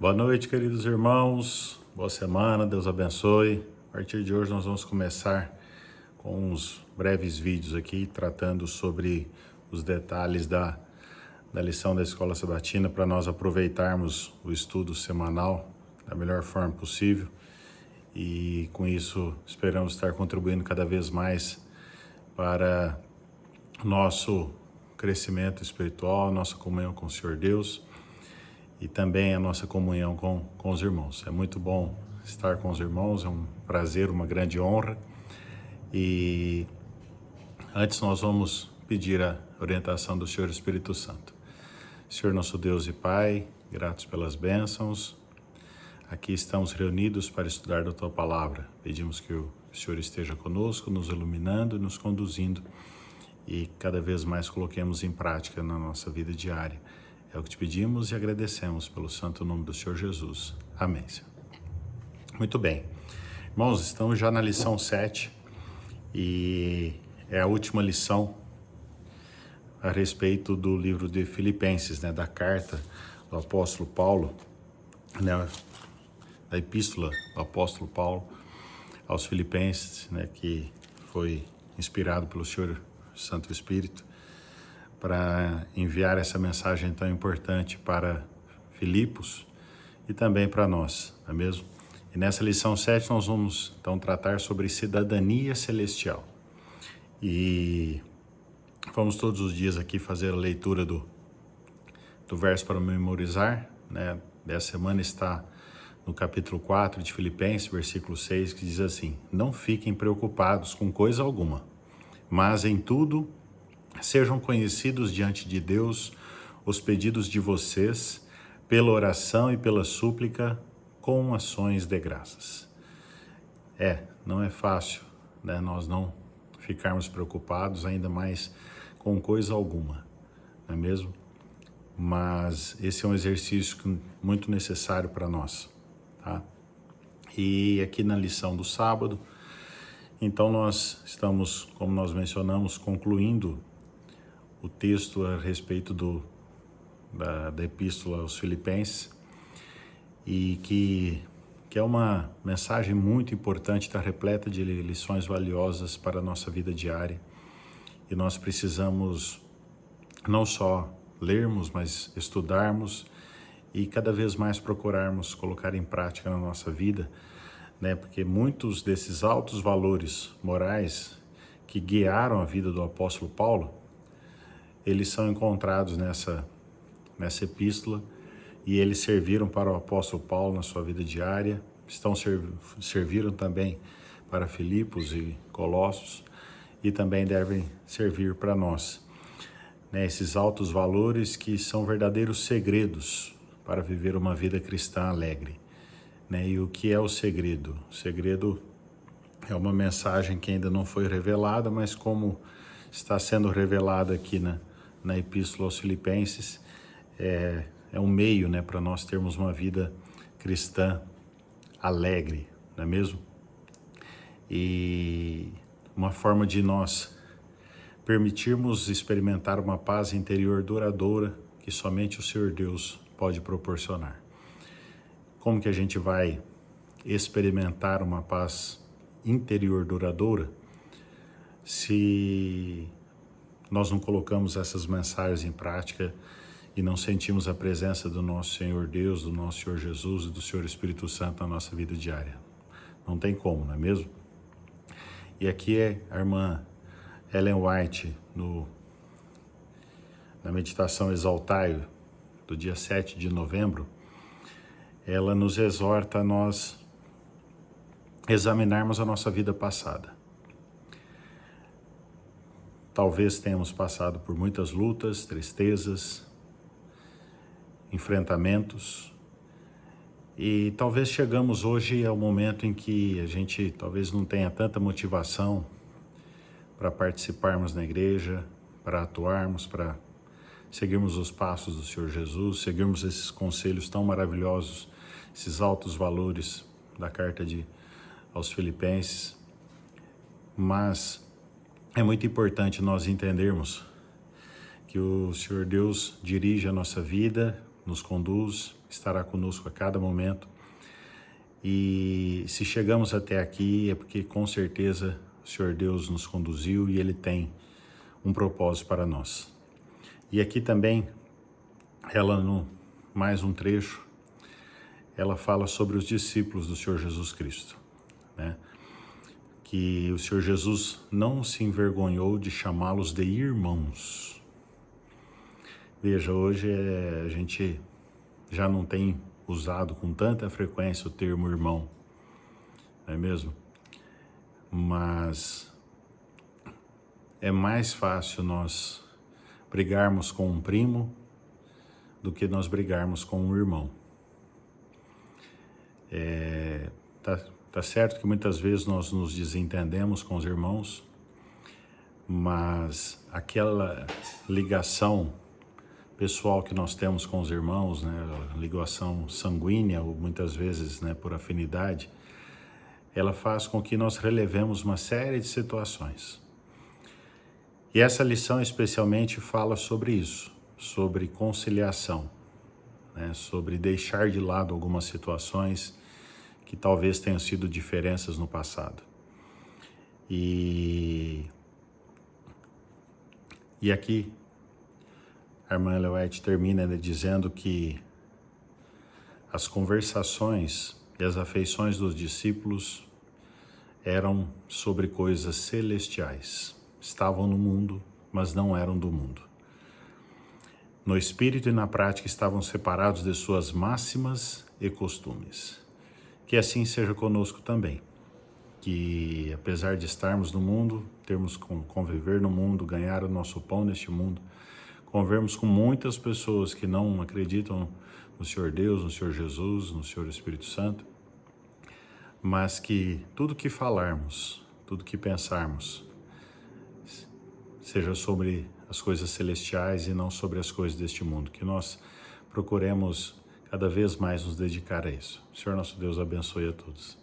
Boa noite, queridos irmãos. Boa semana, Deus abençoe. A partir de hoje nós vamos começar com uns breves vídeos aqui tratando sobre os detalhes da lição da Escola Sabatina para nós aproveitarmos o estudo semanal da melhor forma possível e com isso esperamos estar contribuindo cada vez mais para nosso crescimento espiritual, nossa comunhão com o Senhor Deus e também a nossa comunhão com os irmãos. É muito bom estar com os irmãos, é um prazer, uma grande honra. E antes nós vamos pedir a orientação do Senhor Espírito Santo. Senhor nosso Deus e Pai, gratos pelas bênçãos, aqui estamos reunidos para estudar da Tua Palavra. Pedimos que o Senhor esteja conosco, nos iluminando e nos conduzindo e cada vez mais coloquemos em prática na nossa vida diária. É o que te pedimos e agradecemos pelo santo nome do Senhor Jesus. Amém, Senhor. Muito bem. Irmãos, estamos já na lição 7 e é a última lição a respeito do livro de Filipenses, da carta do apóstolo Paulo, da epístola do apóstolo Paulo aos Filipenses, que foi inspirado pelo Senhor Santo Espírito para enviar essa mensagem tão importante para Filipos e também para nós, não é mesmo? E nessa lição 7 nós vamos então tratar sobre cidadania celestial. E vamos todos os dias aqui fazer a leitura do verso para memorizar, Dessa semana está no capítulo 4 de Filipenses, versículo 6, que diz assim: não fiquem preocupados com coisa alguma, mas em tudo sejam conhecidos diante de Deus os pedidos de vocês, pela oração e pela súplica, com ações de graças. Não é fácil, nós não ficarmos preocupados, ainda mais com coisa alguma, não é mesmo? Mas esse é um exercício muito necessário para nós, tá? E aqui na lição do sábado, então nós estamos, como nós mencionamos, concluindo o texto a respeito da epístola aos Filipenses e que é uma mensagem muito importante, está repleta de lições valiosas para a nossa vida diária e nós precisamos não só lermos, mas estudarmos e cada vez mais procurarmos colocar em prática na nossa vida, porque muitos desses altos valores morais que guiaram a vida do apóstolo Paulo, eles são encontrados nessa epístola e eles serviram para o apóstolo Paulo na sua vida diária, serviram também para Filipos e Colossos e também devem servir para nós. Esses altos valores que são verdadeiros segredos para viver uma vida cristã alegre. E o que é o segredo? O segredo é uma mensagem que ainda não foi revelada, mas como está sendo revelada aqui na Epístola aos Filipenses, é um meio para nós termos uma vida cristã alegre, não é mesmo? E uma forma de nós permitirmos experimentar uma paz interior duradoura que somente o Senhor Deus pode proporcionar. Como que a gente vai experimentar uma paz interior duradoura se nós não colocamos essas mensagens em prática e não sentimos a presença do nosso Senhor Deus, do nosso Senhor Jesus e do Senhor Espírito Santo na nossa vida diária? Não tem como, não é mesmo? E aqui é a irmã Ellen White, na meditação Exaltai, do dia 7 de novembro, ela nos exorta a nós examinarmos a nossa vida passada. Talvez tenhamos passado por muitas lutas, tristezas, enfrentamentos e talvez chegamos hoje ao momento em que a gente talvez não tenha tanta motivação para participarmos na igreja, para atuarmos, para seguirmos os passos do Senhor Jesus, seguirmos esses conselhos tão maravilhosos, esses altos valores da carta aos Filipenses. Mas é muito importante nós entendermos que o Senhor Deus dirige a nossa vida, nos conduz, estará conosco a cada momento. E se chegamos até aqui é porque com certeza o Senhor Deus nos conduziu e Ele tem um propósito para nós. E aqui também, mais um trecho, ela fala sobre os discípulos do Senhor Jesus Cristo, né? Que o Senhor Jesus não se envergonhou de chamá-los de irmãos. Veja, hoje a gente já não tem usado com tanta frequência o termo irmão, não é mesmo? Mas é mais fácil nós brigarmos com um primo do que nós brigarmos com um irmão. Tá certo que muitas vezes nós nos desentendemos com os irmãos, mas aquela ligação pessoal que nós temos com os irmãos, né, ligação sanguínea, ou muitas vezes, né, por afinidade, ela faz com que nós relevemos uma série de situações. E essa lição especialmente fala sobre isso, sobre conciliação, né, sobre deixar de lado algumas situações que talvez tenham sido diferenças no passado. E aqui a irmã Ellen White termina, né, dizendo que as conversações e as afeições dos discípulos eram sobre coisas celestiais. Estavam no mundo, mas não eram do mundo. No espírito e na prática estavam separados de suas máximas e costumes. Que assim seja conosco também. Que apesar de estarmos no mundo, termos que conviver no mundo, ganhar o nosso pão neste mundo, convivermos com muitas pessoas que não acreditam no Senhor Deus, no Senhor Jesus, no Senhor Espírito Santo, mas que tudo que falarmos, tudo que pensarmos, seja sobre as coisas celestiais e não sobre as coisas deste mundo, que nós procuremos cada vez mais nos dedicar a isso. O Senhor nosso Deus abençoe a todos.